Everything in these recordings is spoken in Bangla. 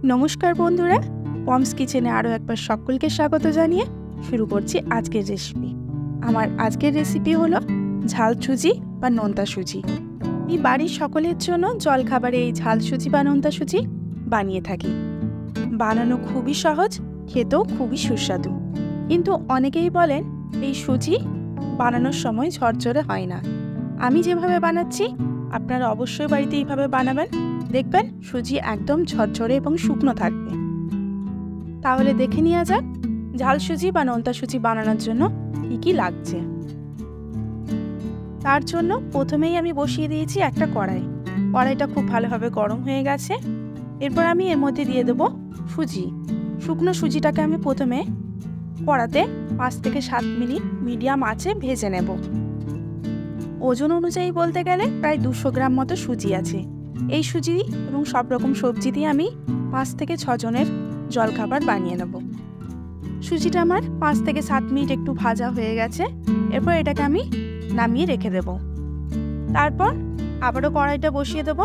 নমস্কার বন্ধুরা, পমস কিচেনে আরও একবার সকলকে স্বাগত জানিয়ে শুরু করছি আজকের রেসিপি। আমার আজকের রেসিপি হলো ঝাল সুজি বা নোনতা সুজি। এই বাড়ির সকলের জন্য জলখাবারে এই ঝাল সুজি বা নোনতা সুজি বানিয়ে থাকি। বানানো খুবই সহজ, খেতেও খুবই সুস্বাদু। কিন্তু অনেকেই বলেন এই সুজি বানানোর সময় ঝরঝরে হয় না। আমি যেভাবে বানাচ্ছি আপনারা অবশ্যই বাড়িতে এইভাবে বানাবেন, দেখবেন সুজি একদম ঝরঝরে এবং শুকনো থাকবে। তাহলে দেখে নেওয়া যাক ঝাল সুজি বা নোনতা সুজি বানানোর জন্য কী কী লাগছে। তার জন্য প্রথমেই আমি বসিয়ে দিয়েছি একটা কড়াই। কড়াইটা খুব ভালোভাবে গরম হয়ে গেছে। এরপর আমি এর মধ্যে দিয়ে দেবো সুজি। শুকনো সুজিটাকে আমি প্রথমে কড়াতে 5 থেকে 7 মিনিট মিডিয়াম আঁচে ভেজে নেব। ওজন অনুযায়ী বলতে গেলে প্রায় 200 গ্রাম মতো সুজি আছে। এই সুজি এবং সব রকম সবজি দিয়ে আমি 5 থেকে 6 জনের জলখাবার বানিয়ে নেব। সুজিটা আমার 5 থেকে 7 মিনিট একটু ভাজা হয়ে গেছে। এরপর এটাকে আমি নামিয়ে রেখে দেব। তারপর আবারও কড়াইটা বসিয়ে দেব।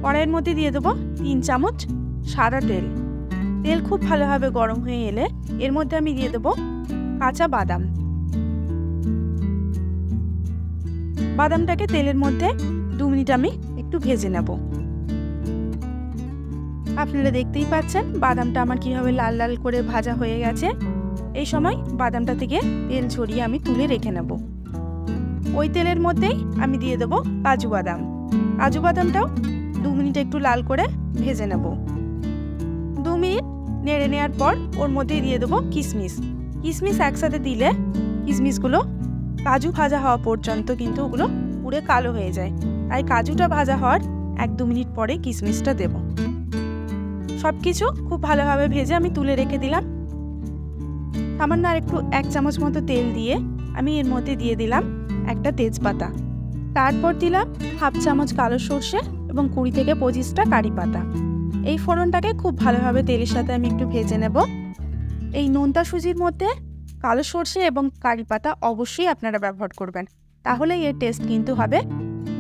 কড়াইয়ের মধ্যে দিয়ে দেবো 3 চামচ সাদা তেল। তেল খুব ভালোভাবে গরম হয়ে এলে এর মধ্যে আমি দিয়ে দেবো কাঁচা বাদাম। বাদামটাকে তেলের মধ্যে 2 মিনিট আমি একটু ভেজে নেব। আপনারা দেখতেই পাচ্ছেন বাদামটা আমার কীভাবে লাল লাল করে ভাজা হয়ে গেছে। এই সময় বাদামটা থেকে তেল ঝরিয়ে আমি তুলে রেখে নেব। ওই তেলের মধ্যেই আমি দিয়ে দেবো কাজু বাদাম। কাজু বাদামটাও 2 মিনিট একটু লাল করে ভেজে নেব। 2 মিনিট নেড়ে নেওয়ার পর ওর মধ্যেই দিয়ে দেবো কিশমিশ। কিশমিশ একসাথে দিলে কিশমিশগুলো কাজু ভাজা হওয়া পর্যন্ত কিন্তু ওগুলো পুরো কালো হয়ে যায়। তাই কাজুটা ভাজা হওয়ার 1-2 মিনিট পরে কিশমিশটা দেব। সব কিছু খুব ভালোভাবে ভেজে আমি তুলে রেখে দিলাম। সামান্য আর একটু 1 চামচ মতো তেল দিয়ে আমি এর মধ্যে দিয়ে দিলাম একটা তেজপাতা। তারপর দিলাম 1/2 চামচ কালো সর্ষে এবং 20 থেকে 25টা কারি পাতা। এই ফোড়নটাকে খুব ভালোভাবে তেলের সাথে আমি একটু ভেজে নেব। এই নোনতা সুজির মধ্যে কালো সর্ষে এবং কারি পাতা অবশ্যই আপনারা ব্যবহার করবেন, তাহলে এর টেস্ট কিন্তু হবে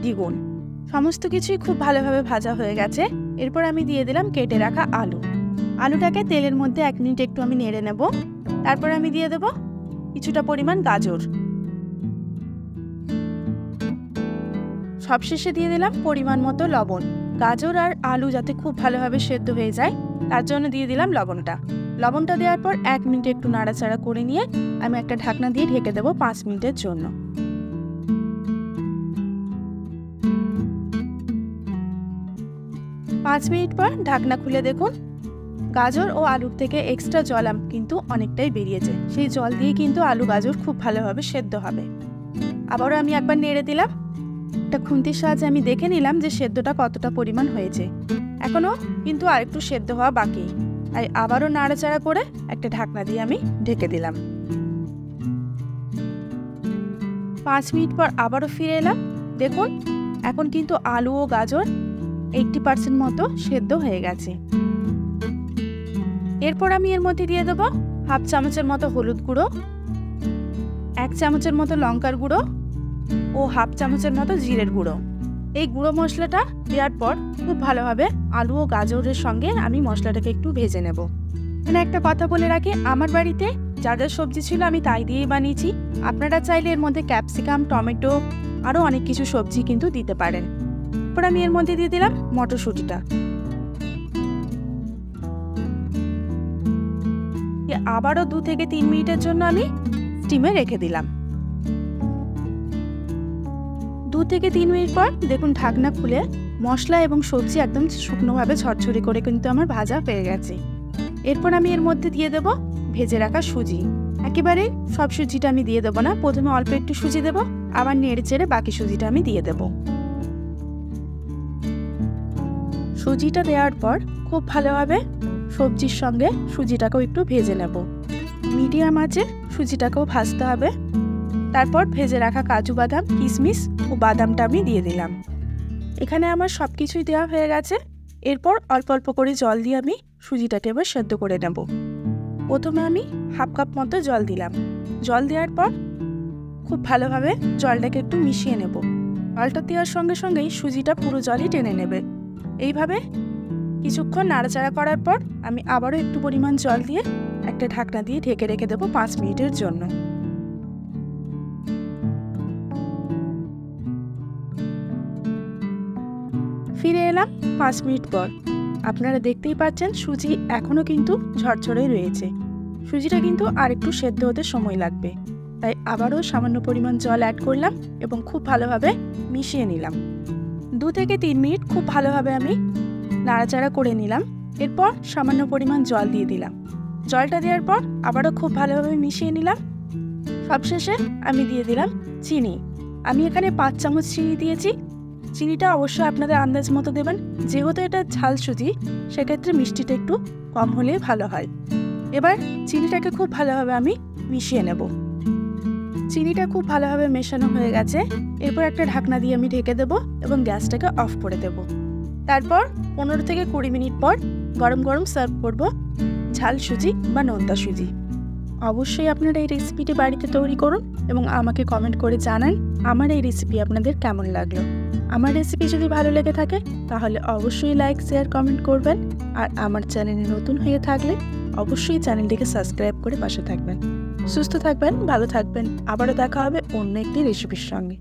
দ্বিগুণ। সমস্ত কিছুই খুব ভালোভাবে ভাজা হয়ে গেছে। এরপর আমি দিয়ে দিলাম কেটে রাখা আলু। আলুটাকে তেলের মধ্যে 1 মিনিট একটু আমি নেড়ে নেব। তারপর আমি দিয়ে দেব কিছুটা পরিমাণ গাজর। সবশেষে দিয়ে দিলাম পরিমাণ মতো লবণ। গাজর আর আলু যাতে খুব ভালোভাবে সেদ্ধ হয়ে যায় তার জন্য দিয়ে দিলাম লবণটা। লবণটা দেওয়ার পর 1 মিনিট একটু নাড়াচাড়া করে নিয়ে আমি একটা ঢাকনা দিয়ে ঢেকে দেবো 5 মিনিটের জন্য। 5 মিনিট পর ঢাকনা খুলে দেখুন গাজর ও আলুর থেকে এক্সট্রা জল কিন্তু অনেকটাই বেরিয়েছে। সেই জল দিয়ে কিন্তু আলু গাজর খুব ভালোভাবে সেদ্ধ হবে। আবারও আমি একবার নেড়ে দিলাম। একটা খুন্তির সাহায্যে আমি দেখে নিলাম যে সেদ্ধটা কতটা পরিমাণ হয়েছে। এখনও কিন্তু আরেকটু সেদ্ধ হওয়া বাকি, তাই আবারও নাড়াচাড়া করে একটা ঢাকনা দিয়ে আমি ঢেকে দিলাম। 5 মিনিট পর আবারও ফিরে এলাম। দেখুন এখন কিন্তু আলু ও গাজর 80% মতো সেদ্ধ হয়ে গেছে। এরপর আমি এর মধ্যে দিয়ে দেবো 1/2 চামচের মতো হলুদ গুঁড়ো, 1 চামচের মতো লঙ্কার গুঁড়ো ও 1/2 চামচের মতো জিরের গুঁড়ো। এই গুঁড়ো মশলাটা দেওয়ার পর খুব ভালোভাবে আলু ও গাজরের সঙ্গে আমি মশলাটাকে একটু ভেজে নেব। এখানে একটা কথা বলে রাখি, আমার বাড়িতে যা যা সবজি ছিল আমি তাই দিয়েই বানিয়েছি। আপনারা চাইলে এর মধ্যে ক্যাপসিকাম, টমেটো আরও অনেক কিছু সবজি কিন্তু দিতে পারেন। এরপর আমি এর মধ্যে দিয়ে দিলাম মটরশুঁটিটা। আবারও 2 থেকে 3 মিনিটের জন্য আমি স্টিমে রেখে দিলাম। 2 থেকে 3 মিনিট পর দেখুন ঢাকনা খুলে মশলা এবং সবজি একদম শুকনোভাবে ঝরঝরে করে কিন্তু আমার ভাজা হয়ে গেছে। এরপর আমি এর মধ্যে দিয়ে দেবো ভেজে রাখা সুজি। একেবারে সব সুজিটা আমি দিয়ে দেবো না, প্রথমে অল্প একটু সুজি দেবো, আবার নেড়ে চেড়ে বাকি সুজিটা আমি দিয়ে দেবো। সুজিটা দেওয়ার পর খুব ভালোভাবে সবজির সঙ্গে সুজিটাকেও একটু ভেজে নেব। মিডিয়াম আঁচে সুজিটাকেও ভাজতে হবে। তারপর ভেজে রাখা কাজু বাদাম, কিশমিশ ও বাদামটা আমি দিয়ে দিলাম। এখানে আমার সব কিছুই দেওয়া হয়ে গেছে। এরপর অল্প অল্প করে জল দিয়ে আমি সুজিটাকে এবার সেদ্ধ করে নেব। প্রথমে আমি 1/2 কাপ মতো জল দিলাম। জল দেওয়ার পর খুব ভালোভাবে জলটাকে একটু মিশিয়ে নেব। জলটা দেওয়ার সঙ্গে সঙ্গেই সুজিটা পুরো জলই টেনে নেবে। এইভাবে কিছুক্ষণ নাড়াচাড়া করার পর আমি আবারও একটু পরিমাণ জল দিয়ে একটা ঢাকনা দিয়ে ঢেকে রেখে দেবো 5 মিনিটের জন্য। ফিরে এলাম 5 মিনিট পর। আপনারা দেখতেই পাচ্ছেন সুজি এখনও কিন্তু ঝরঝরে রয়েছে। সুজিটা কিন্তু আর একটু সেদ্ধ হতে সময় লাগবে, তাই আবারও সামান্য পরিমাণ জল অ্যাড করলাম এবং খুব ভালোভাবে মিশিয়ে নিলাম। 2 থেকে 3 মিনিট খুব ভালোভাবে আমি নাড়াচাড়া করে নিলাম। এরপর সামান্য পরিমাণ জল দিয়ে দিলাম। জলটা দেওয়ার পর আবারও খুব ভালোভাবে মিশিয়ে নিলাম। সবশেষে আমি দিয়ে দিলাম চিনি। আমি এখানে 5 চামচ চিনি দিয়েছি। চিনিটা অবশ্যই আপনাদের আন্দাজ মতো দেবেন, যেহেতু এটা ঝাল সুজি সেক্ষেত্রে মিষ্টিটা একটু কম হলে ভালো হয়। এবার চিনিটাকে খুব ভালোভাবে আমি মিশিয়ে নেব। চিনিটা খুব ভালোভাবে মেশানো হয়ে গেছে। এরপর একটা ঢাকনা দিয়ে আমি ঢেকে দেব এবং গ্যাসটাকে অফ করে দেব। তারপর 15 থেকে 20 মিনিট পর গরম গরম সার্ভ করব ঝাল সুজি বা নোনতা সুজি। অবশ্যই আপনারা এই রেসিপিটি বাড়িতে তৈরি করুন এবং আমাকে কমেন্ট করে জানান আমার এই রেসিপি আপনাদের কেমন লাগলো। আমার রেসিপি যদি ভালো লেগে থাকে তাহলে অবশ্যই লাইক, শেয়ার, কমেন্ট করবেন। আর আমার চ্যানেলে নতুন হয়ে থাকলে অবশ্যই চ্যানেলটিকে সাবস্ক্রাইব করে পাশে থাকবেন। সুস্থ থাকবেন, ভালো থাকবেন। আবারও দেখা হবে অন্য একটি রেসিপির সঙ্গে।